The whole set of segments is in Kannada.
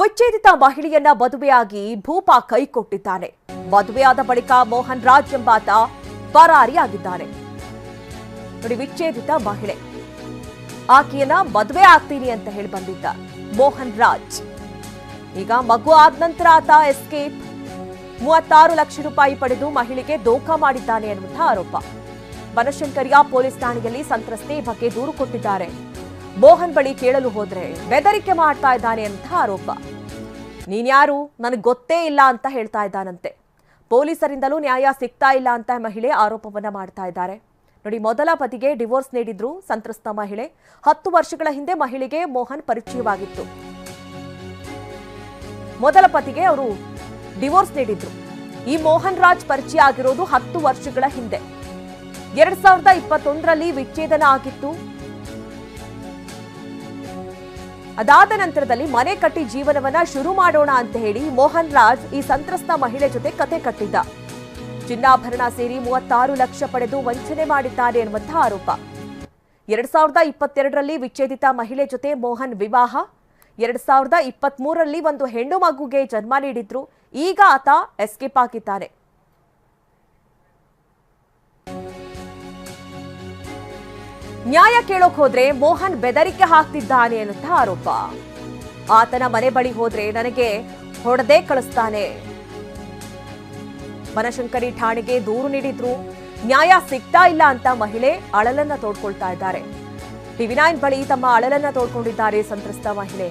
ವಿಚ್ಛೇದಿತ ಮಹಿಳೆಯನ್ನ ಮದುವೆಯಾಗಿ ಭೂಪ ಕೈ ಕೊಟ್ಟಿದ್ದಾನೆ. ಮದುವೆಯಾದ ಬಳಿಕ ಮೋಹನ್ ರಾಜ್ ಎಂಬಾತ ಪರಾರಿಯಾಗಿದ್ದಾನೆ. ನೋಡಿ, ವಿಚ್ಛೇದಿತ ಮಹಿಳೆ ಆಕೆಯನ್ನ ಮದುವೆ ಆಗ್ತೀನಿ ಅಂತ ಹೇಳಿ ಬಂದಿದ್ದ ಮೋಹನ್ ರಾಜ್. ಈಗ ಮಗು ಆದ ನಂತರ ಆತ ಎಸ್ಕೇಪ್. 36 ಲಕ್ಷ ರೂಪಾಯಿ ಪಡೆದು ಮಹಿಳೆಗೆ ದೋಖಾ ಮಾಡಿದ್ದಾನೆ ಎನ್ನುವಂತಹ ಆರೋಪ. ಬನಶಂಕರಿಯ ಪೊಲೀಸ್ ಠಾಣೆಯಲ್ಲಿ ಸಂತ್ರಸ್ತೆ ಈ ಬಗ್ಗೆ ದೂರು ಕೊಟ್ಟಿದ್ದಾರೆ. ಮೋಹನ್ ಬಳಿ ಕೇಳಲು ಹೋದ್ರೆ ಬೆದರಿಕೆ ಮಾಡ್ತಾ ಇದ್ದಾನೆ ಅಂತ ಆರೋಪ. ನೀನ್ಯಾರು, ನನಗೆ ಗೊತ್ತೇ ಇಲ್ಲ ಅಂತ ಹೇಳ್ತಾ ಇದ್ದಾನಂತೆ. ಪೊಲೀಸರಿಂದಲೂ ನ್ಯಾಯ ಸಿಗ್ತಾ ಇಲ್ಲ ಅಂತ ಮಹಿಳೆ ಆರೋಪವನ್ನ ಮಾಡ್ತಾ ಇದ್ದಾರೆ. ನೋಡಿ, ಮೊದಲ ಪತಿಗೆ ಡಿವೋರ್ಸ್ ನೀಡಿದ್ರು ಸಂತ್ರಸ್ತ ಮಹಿಳೆ. 10 ವರ್ಷಗಳ ಹಿಂದೆ ಮಹಿಳೆಗೆ ಮೋಹನ್ ಪರಿಚಯವಾಗಿತ್ತು. ಮೊದಲ ಪತಿಗೆ ಅವರು ಡಿವೋರ್ಸ್ ನೀಡಿದ್ರು. ಈ ಮೋಹನ್ ರಾಜ್ ಪರಿಚಯ ಆಗಿರೋದು 10 ವರ್ಷಗಳ ಹಿಂದೆ. 2021ರಲ್ಲಿ ವಿಚ್ಛೇದನ ಆಗಿತ್ತು. ಅದಾದ ನಂತರದಲ್ಲಿ ಮನೆ ಕಟ್ಟಿ ಜೀವನವನ್ನ ಶುರು ಮಾಡೋಣ ಅಂತ ಹೇಳಿ ಮೋಹನ್ ರಾಜ್ ಈ ಸಂತ್ರಸ್ತ ಮಹಿಳೆ ಜೊತೆ ಕತೆ ಕಟ್ಟಿದ್ದ. ಚಿನ್ನಾಭರಣ ಸೇರಿ 36 ಲಕ್ಷ ಪಡೆದು ವಂಚನೆ ಮಾಡಿದ್ದಾರೆ ಎನ್ನುವಂತಹ ಆರೋಪ. 2022ರಲ್ಲಿ ವಿಚ್ಛೇದಿತ ಮಹಿಳೆ ಜೊತೆ ಮೋಹನ್ ವಿವಾಹ. 2023ರಲ್ಲಿ ಒಂದು ಹೆಣ್ಣು ಮಗುಗೆ ಜನ್ಮ ನೀಡಿದ್ರು. ಈಗ ಆತ ಎಸ್ಕೇಪ್ ಆಗಿದ್ದಾನೆ. ನ್ಯಾಯ ಕೇಳೋಕ್ ಹೋದ್ರೆ ಮೋಹನ್ ಬೆದರಿಕೆ ಹಾಕ್ತಿದ್ದಾನೆ ಎನ್ನುವಂತಹ ಆರೋಪ. ಆತನ ಮನೆ ಬಳಿ ಹೋದ್ರೆ ನನಗೆ ಹೊಡೆದೇ ಕಳಿಸ್ತಾನೆ. ಬನಶಂಕರಿ ಠಾಣೆಗೆ ದೂರು ನೀಡಿದ್ರು. ನ್ಯಾಯ ಸಿಗ್ತಾ ಇಲ್ಲ ಅಂತ ಮಹಿಳೆ ಅಳಲನ್ನ ತೋಡ್ಕೊಳ್ತಾ ಇದ್ದಾರೆ. TV9 ಬಳಿ ತಮ್ಮ ಅಳಲನ್ನ ತೋಡ್ಕೊಂಡಿದ್ದಾರೆ ಸಂತ್ರಸ್ತ ಮಹಿಳೆ.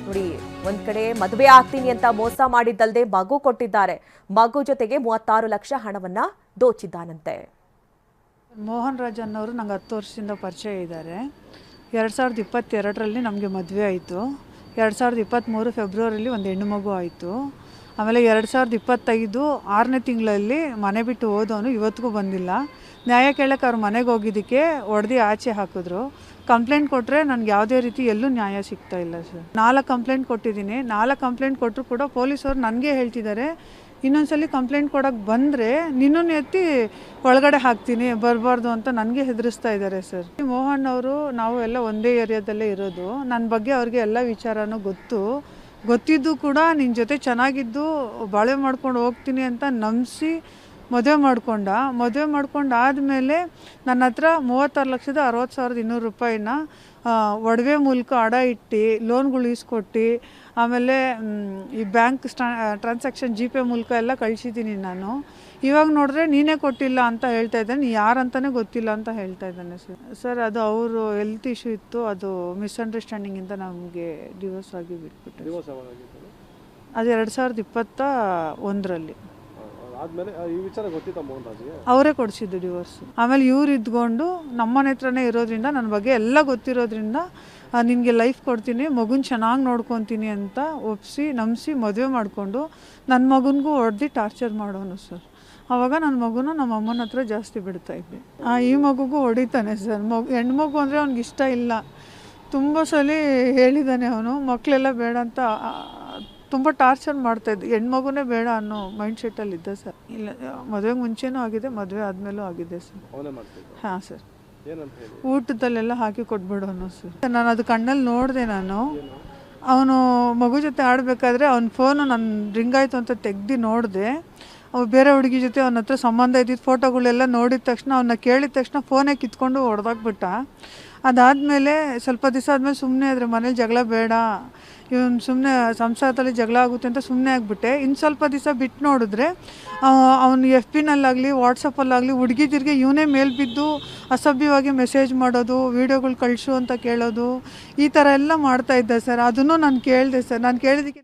ನೋಡಿ, ಒಂದ್ ಕಡೆ ಮದುವೆ ಆಗ್ತೀನಿ ಅಂತ ಮೋಸ ಮಾಡಿದ್ದಲ್ದೆ ಮಗು ಕೊಟ್ಟಿದ್ದಾರೆ. ಮಗು ಜೊತೆಗೆ 36 ಲಕ್ಷ ಹಣವನ್ನ ದೋಚಿದ್ದಾನಂತೆ. ಮೋಹನ್ ರಾಜ್ ಅನ್ನೋರು ನಂಗೆ 10 ವರ್ಷದಿಂದ ಪರಿಚಯ ಇದ್ದಾರೆ. 2022ರಲ್ಲಿ ನಮಗೆ ಮದುವೆ ಆಯಿತು. 2023 ಫೆಬ್ರವರಿಲಿ ಒಂದು ಹೆಣ್ಣು ಮಗು ಆಯಿತು. ಆಮೇಲೆ 2025 6ನೇ ತಿಂಗಳಲ್ಲಿ ಮನೆ ಬಿಟ್ಟು ಹೋದವನು ಇವತ್ತಿಗೂ ಬಂದಿಲ್ಲ. ನ್ಯಾಯ ಕೇಳಕ್ಕೆ ಅವ್ರ ಮನೆಗೆ ಹೋಗಿದ್ದಕ್ಕೆ ಹೊಡೆದು ಆಚೆ ಹಾಕಿದ್ರು. ಕಂಪ್ಲೇಂಟ್ ಕೊಟ್ಟರೆ ನನಗೆ ಯಾವುದೇ ರೀತಿ ಎಲ್ಲೂ ನ್ಯಾಯ ಸಿಗ್ತಾ ಇಲ್ಲ ಸರ್. 4 ಕಂಪ್ಲೇಂಟ್ ಕೊಟ್ಟಿದ್ದೀನಿ. 4 ಕಂಪ್ಲೇಂಟ್ ಕೊಟ್ಟರು ಕೂಡ ಪೊಲೀಸವ್ರು ನನಗೆ ಹೇಳ್ತಿದ್ದಾರೆ, ಇನ್ನೊಂದ್ಸಲಿ ಕಂಪ್ಲೇಂಟ್ ಕೊಡೋಕ್ಕೆ ಬಂದರೆ ನಿನ್ನನ್ನು ಎತ್ತಿ ಒಳಗಡೆ ಹಾಕ್ತೀನಿ, ಬರಬಾರ್ದು ಅಂತ ನನಗೆ ಹೆದರಿಸ್ತಾ ಇದ್ದಾರೆ ಸರ್. ಮೋಹನ್ ಅವರು ನಾವು ಎಲ್ಲ ಒಂದೇ ಏರಿಯಾದಲ್ಲೇ ಇರೋದು. ನನ್ನ ಬಗ್ಗೆ ಅವ್ರಿಗೆ ಎಲ್ಲ ವಿಚಾರನೂ ಗೊತ್ತಿದ್ದು ಕೂಡ ನಿನ್ನ ಜೊತೆ ಚೆನ್ನಾಗಿದ್ದು ಬಾಳೆ ಮಾಡ್ಕೊಂಡು ಹೋಗ್ತೀನಿ ಅಂತ ನಂಬಿಸಿ ಮದುವೆ ಮಾಡ್ಕೊಂಡಾದಮೇಲೆ ನನ್ನ ಹತ್ರ 36,60,200 ರೂಪಾಯಿನ ಒಡವೆ ಮೂಲಕ ಅಡ ಇಟ್ಟು ಲೋನ್ಗಳು ಈಸ್ಕೊಟ್ಟು ಆಮೇಲೆ ಈ ಬ್ಯಾಂಕ್ ಟ್ರಾನ್ಸಾಕ್ಷನ್ GPay ಮೂಲಕ ಎಲ್ಲ ಕಳಿಸಿದ್ದೀನಿ ನಾನು. ಇವಾಗ ನೋಡಿದ್ರೆ ನೀನೇ ಕೊಟ್ಟಿಲ್ಲ ಅಂತ ಹೇಳ್ತಾ ಇದ್ದಾನೆ. ಯಾರಂತಾನೆ ಗೊತ್ತಿಲ್ಲ ಅಂತ ಹೇಳ್ತಾ ಇದ್ದಾನೆ ಸರ್. ಅದು ಅವರು ಹೆಲ್ತ್ ಇಶ್ಯೂ ಇತ್ತು. ಅದು ಮಿಸ್ಅಂಡರ್ಸ್ಟ್ಯಾಂಡಿಂಗಿಂದ ನಮಗೆ ಡಿವೋರ್ಸ್ ಆಗಿ ಬಿಟ್ಬಿಟ್ಟು. ಅದು 2021ರಲ್ಲಿ ಅವರೇ ಕೊಡಿಸಿದ್ದು ಡಿವೋರ್ಸ್. ಆಮೇಲೆ ಇವ್ರು ಇದ್ಕೊಂಡು ನಮ್ಮನೆ ಹತ್ರನೇ ಇರೋದ್ರಿಂದ ನನ್ನ ಬಗ್ಗೆ ಎಲ್ಲ ಗೊತ್ತಿರೋದ್ರಿಂದ ನಿನಗೆ ಲೈಫ್ ಕೊಡ್ತೀನಿ, ಮಗುನ ಚೆನ್ನಾಗಿ ನೋಡ್ಕೊತೀನಿ ಅಂತ ಒಪ್ಪಿಸಿ ನಂಬಿಸಿ ಮದುವೆ ಮಾಡಿಕೊಂಡು ನನ್ನ ಮಗನಿಗೂ ಹೊಡೆದು ಟಾರ್ಚರ್ ಮಾಡೋನು ಸರ್. ಆವಾಗ ನನ್ನ ಮಗುನ ನಮ್ಮ ಅಮ್ಮನ ಹತ್ರ ಜಾಸ್ತಿ ಬಿಡ್ತಾ ಇದ್ದೆ. ಈ ಮಗುಗೂ ಹೊಡಿತಾನೆ ಸರ್. ಹೆಣ್ಣು ಮಗು ಅಂದರೆ ಅವ್ನಿಗೆ ಇಷ್ಟ ಇಲ್ಲ. ತುಂಬ ಸಲ ಹೇಳಿದ್ದಾನೆ ಅವನು. ಮಕ್ಕಳೆಲ್ಲ ಬೇಡ ಅಂತ ತುಂಬ ಟಾರ್ಚರ್ ಮಾಡ್ತಾಯಿದ್ದೆ. ಹೆಣ್ಮಗುನೇ ಬೇಡ ಅನ್ನೋ ಮೈಂಡ್ ಸೆಟ್ಟಲ್ಲಿ ಇದ್ದ ಸರ್. ಇಲ್ಲ, ಮದುವೆಗೆ ಮುಂಚೆನೂ ಆಗಿದೆ, ಮದುವೆ ಆದಮೇಲೂ ಆಗಿದೆ ಸರ್. ಹಾಂ ಸರ್. ಊಟದಲ್ಲೆಲ್ಲ ಹಾಕಿ ಕೊಟ್ಬಿಡೋನು ಸರ್. ನಾನು ಅದು ಕಣ್ಣಲ್ಲಿ ನೋಡಿದೆ. ಅವನು ಮಗು ಜೊತೆ ಆಡಬೇಕಾದ್ರೆ ಅವ್ನ ಫೋನು ನನ್ನ ರಿಂಗ್ ಆಯಿತು ಅಂತ ತೆಗ್ದು ನೋಡಿದೆ. ಅವು ಬೇರೆ ಹುಡುಗಿ ಜೊತೆ ಅವನ ಹತ್ರ ಸಂಬಂಧ ಇದ್ದಿದ್ದು ಫೋಟೋಗಳೆಲ್ಲ ನೋಡಿದ ತಕ್ಷಣ ಅವನ್ನ ಕೇಳಿದ ತಕ್ಷಣ ಫೋನೇ ಕಿತ್ಕೊಂಡು ಹೊಡೆದಾಕ್ಬಿಟ್ಟ. ಅದಾದಮೇಲೆ ಸ್ವಲ್ಪ ದಿವಸ ಆದಮೇಲೆ ಸುಮ್ಮನೆ ಆದರೆ ಮನೇಲಿ ಜಗಳ ಬೇಡ, ಇವನು ಸುಮ್ಮನೆ ಸಂಸಾರದಲ್ಲಿ ಜಗಳ ಆಗುತ್ತೆ ಅಂತ ಸುಮ್ಮನೆ ಆಗಿಬಿಟ್ಟೆ. ಇನ್ನು ಸ್ವಲ್ಪ ದಿವಸ ಬಿಟ್ಟು ನೋಡಿದ್ರೆ ಅವನು FBನಲ್ಲಾಗಲಿ ವಾಟ್ಸಪ್ಪಲ್ಲಾಗಲಿ ಹುಡುಗಿದಿರಿಗೆ ಇವನೇ ಮೇಲೆ ಬಿದ್ದು ಅಸಭ್ಯವಾಗಿ ಮೆಸೇಜ್ ಮಾಡೋದು, ವೀಡಿಯೋಗಳು ಕಳಿಸು ಅಂತ ಕೇಳೋದು, ಈ ಥರ ಎಲ್ಲ ಮಾಡ್ತಾಯಿದ್ದೆ ಸರ್. ಅದನ್ನು ನಾನು ಕೇಳಿದೆ ಸರ್. ನಾನು ಕೇಳಿದ್ದಕ್ಕೆ